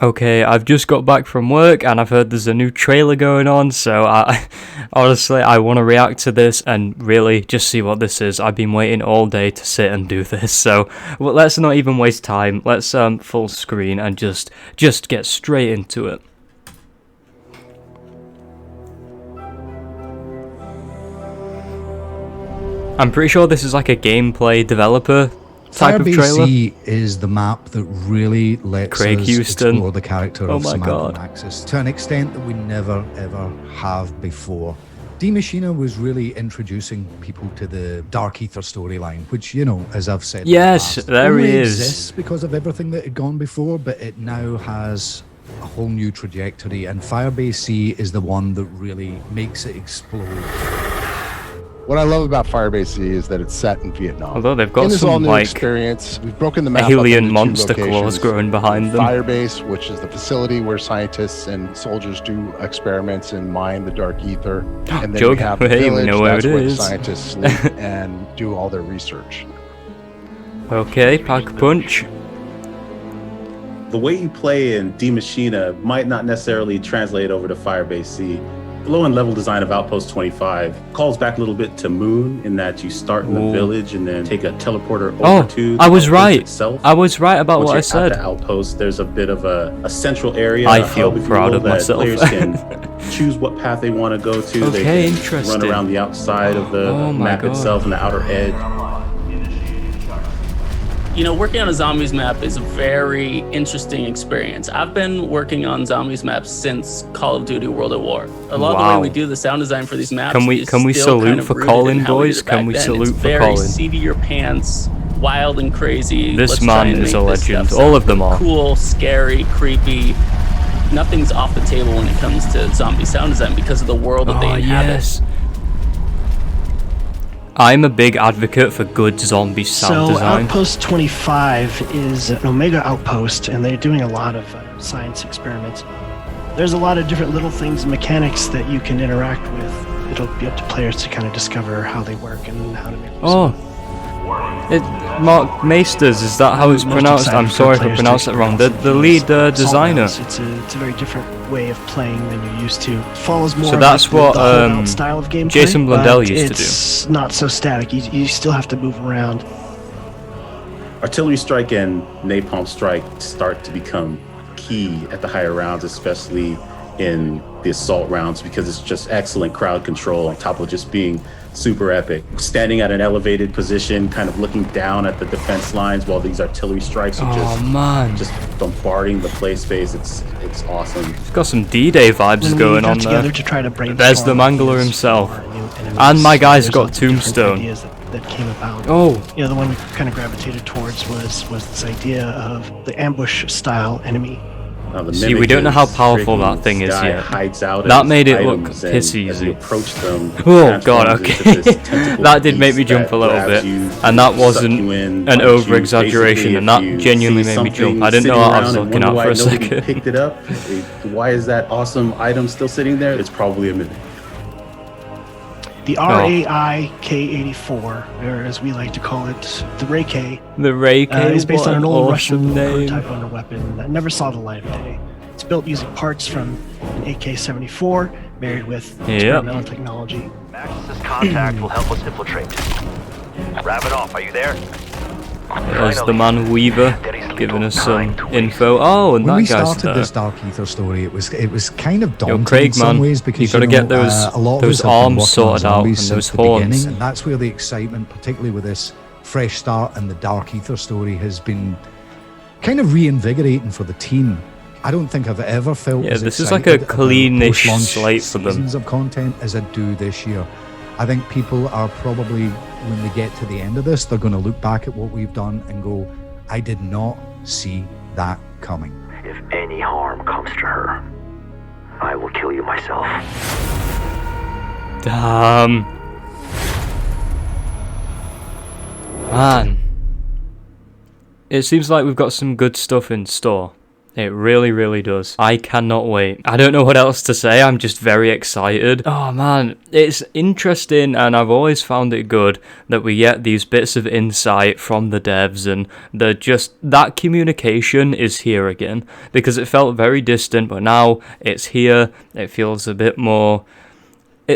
Okay, I've just got back from work and I've heard there's a new trailer going on, so honestly, I want to react to this and really just see what this is. I've been waiting all day to sit and do this, so well, let's not even waste time. Let's full screen and just get straight into it. I'm pretty sure this is like a gameplay developer type of trailer. FIREBASE is the map that really lets us explore the character of Samantha Maxis to an extent that we never ever have before. Maschine was really introducing people to the Dark Aether storyline, which, you know, as I've said, yes, there he is. Exists because of everything that had gone before, but it now has a whole new trajectory, and FIREBASE is the one that really makes it explode. What I love about FIREBASE is that it's set in Vietnam. Although they've got some like experience, we've broken the map alien monster claws growing behind them. FIREBASE, which is the facility where scientists and soldiers do experiments and mine the Dark Aether. And then we have the village, that's where the scientists sleep and do all their research. Okay, pack a punch. The way you play in Maschine might not necessarily translate over to FIREBASE. Low-end level design of Outpost 25 calls back a little bit to Moon in that you start in the village and then take a teleporter over to the outpost itself. I was right about what I said. At the outpost, there's a bit of a central area. I feel proud of myself. Players can choose what path they want to go to. Okay, they can interesting. run around the outside of the map itself and the outer edge. You know, working on a zombies map is a very interesting experience. I've been working on zombies maps since Call of Duty World at War. A lot of the way we do the sound design for these maps can we salute kind of for Colin, boys? Can we salute for Colin? Very seat of your pants, wild and crazy. This man is a legend. All of them are. Cool, scary, creepy. Nothing's off the table when it comes to zombie sound design because of the world that they inhabit. Yes. I'm a big advocate for good zombie sound design. Outpost 25 is an Omega outpost, and they're doing a lot of science experiments. There's a lot of different little things, mechanics that you can interact with. It'll be up to players to kind of discover how they work and how to make them. Mark Maesters, is that how it's pronounced? I'm sorry if I pronounced it wrong. The lead designer. It's a very different way of playing than you're used to. It follows more. So that's what the style of gameplay, Jason Blundell used to do. It's not so static. You still have to move around. Artillery strike and napalm strike start to become key at the higher rounds, especially in the assault rounds, because it's just excellent crowd control on top of just being super epic. Standing at an elevated position, kind of looking down at the defense lines while these artillery strikes are just bombarding the play space. It's awesome. It's got some D-Day vibes going on there. To try to There's the Mangler himself. And my guy's got Tombstone. That came about. You know, the one we kind of gravitated towards was this idea of the ambush style enemy. See, we don't know how powerful that thing is yet. That made it look piss easy. Oh god, okay. That did make me jump a little bit. And that wasn't an over-exaggeration, and that genuinely made me jump. I didn't know what I was looking at for a second. Picked it up. Why is that awesome item still sitting there? It's probably a minute. The RAI-K84, or as we like to call it, the Ray-K. The Ray-K is based on an old Russian name. prototype under weapon that never saw the light of day. It's built using parts from an AK-74, married with experimental technology. Max's contact will help us infiltrate. Wrap it off, are you there? There's the man Weaver giving us some info. Oh, and when that we guy's started this Dark Aether story, it was kind of daunting Craig, in some ways because you gotta get those arms sorted out and those horns. And that's where the excitement, particularly with this fresh start and the Dark Aether story, has been kind of reinvigorating for the team. I don't think I've ever felt as this is like a cleanish slate for them. Seasons of content as I do this year. I think people are probably, when they get to the end of this, they're going to look back at what we've done and go, I did not see that coming. If any harm comes to her, I will kill you myself. Damn. Man. It seems like we've got some good stuff in store. It really, really does. I cannot wait. I don't know what else to say. I'm just very excited. Oh man, it's interesting, and I've always found it good that we get these bits of insight from the devs, and that communication is here again, because it felt very distant, but now it's here. It feels a bit more...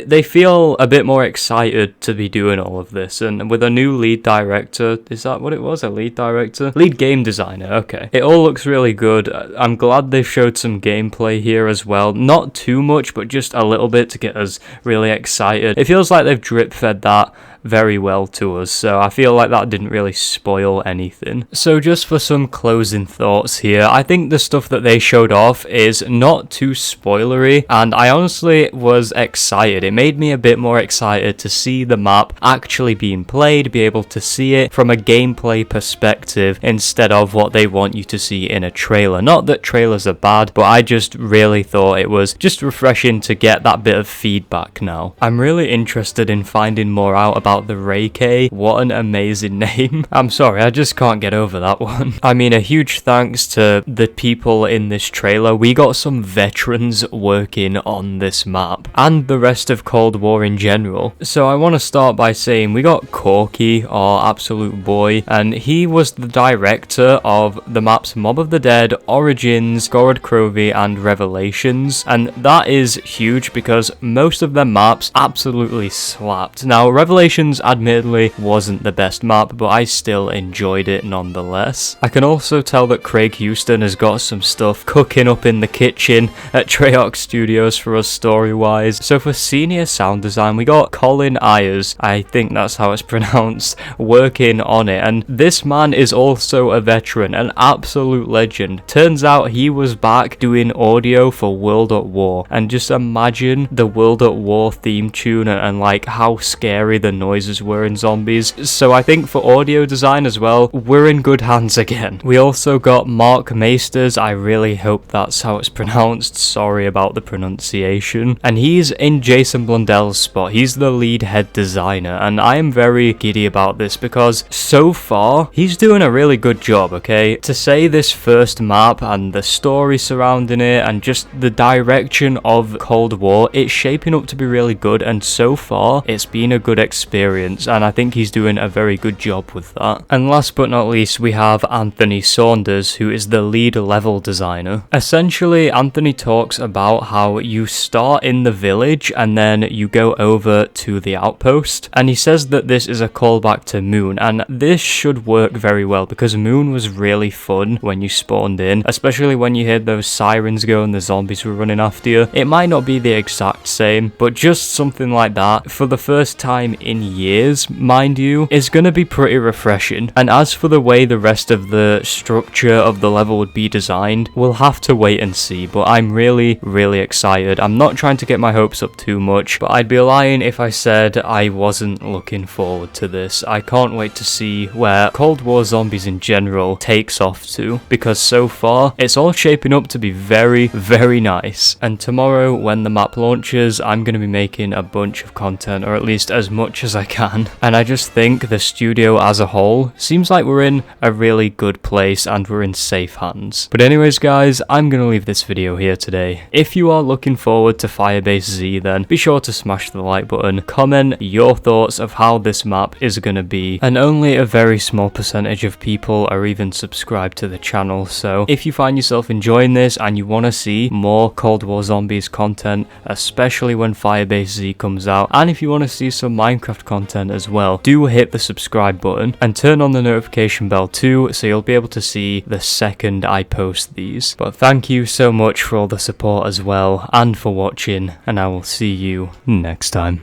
They feel a bit more excited to be doing all of this, and with a new lead director, is that what it was? A lead director? Lead game designer, okay. It all looks really good. I'm glad they showed some gameplay here as well. Not too much, but just a little bit to get us really excited. It feels like they've drip-fed that very well to us, so I feel like that didn't really spoil anything. So just for some closing thoughts here, I think the stuff that they showed off is not too spoilery, and I honestly was excited. It made me a bit more excited to see the map actually being played, be able to see it from a gameplay perspective instead of what they want you to see in a trailer. Not that trailers are bad, but I just really thought it was just refreshing to get that bit of feedback now. I'm really interested in finding more out about the Reiki. What an amazing name. I'm sorry, I just can't get over that one. I mean, a huge thanks to the people in this trailer. We got some veterans working on this map and the rest of Cold War in general. So I want to start by saying we got Corky, our absolute boy, and he was the director of the maps Mob of the Dead, Origins, Gorod Krovi, and Revelations, and that is huge because most of their maps absolutely slapped. Now, Revelations admittedly wasn't the best map, but I still enjoyed it nonetheless. I can also tell that Craig Houston has got some stuff cooking up in the kitchen at Treyarch Studios for us story-wise. So for senior sound design, we got Colin Ayers, I think that's how it's pronounced, working on it, and this man is also a veteran, an absolute legend. Turns out he was back doing audio for World at War, and just imagine the World at War theme tune and like how scary the noises were in zombies. So I think for audio design as well, we're in good hands again. We also got Mark Maesters, I really hope that's how it's pronounced, sorry about the pronunciation, and he's in Jason Blundell's spot. He's the lead head designer, and I am very giddy about this because so far he's doing a really good job, okay? To say this first map and the story surrounding it and just the direction of Cold War, it's shaping up to be really good, and so far it's been a good experience, and I think he's doing a very good job with that. And last but not least, we have Anthony Saunders, who is the lead level designer. Essentially, Anthony talks about how you start in the village and then you go over to the outpost, and he says that this is a callback to Moon, and this should work very well because Moon was really fun when you spawned in, especially when you heard those sirens go and the zombies were running after you. It might not be the exact same, but just something like that for the first time in years, mind you, is going to be pretty refreshing. And as for the way the rest of the structure of the level would be designed, we'll have to wait and see, but I'm really, really excited. I'm not trying to get my hopes up too much, but I'd be lying if I said I wasn't looking forward to this. I can't wait to see where Cold War Zombies in general takes off to, because so far it's all shaping up to be very, very nice. And tomorrow when the map launches, I'm going to be making a bunch of content, or at least as much as I can, and I just think the studio as a whole seems like we're in a really good place and we're in safe hands. But anyways guys, I'm gonna leave this video here today. If you are looking forward to FIREBASE Z, then be sure to smash the like button, comment your thoughts of how this map is gonna be, and only a very small percentage of people are even subscribed to the channel, so if you find yourself enjoying this and you want to see more Cold War Zombies content, especially when FIREBASE Z comes out, and if you want to see some Minecraft content as well, do hit the subscribe button and turn on the notification bell too, so you'll be able to see the second I post these. But thank you so much for all the support as well, and for watching, and I will see you next time.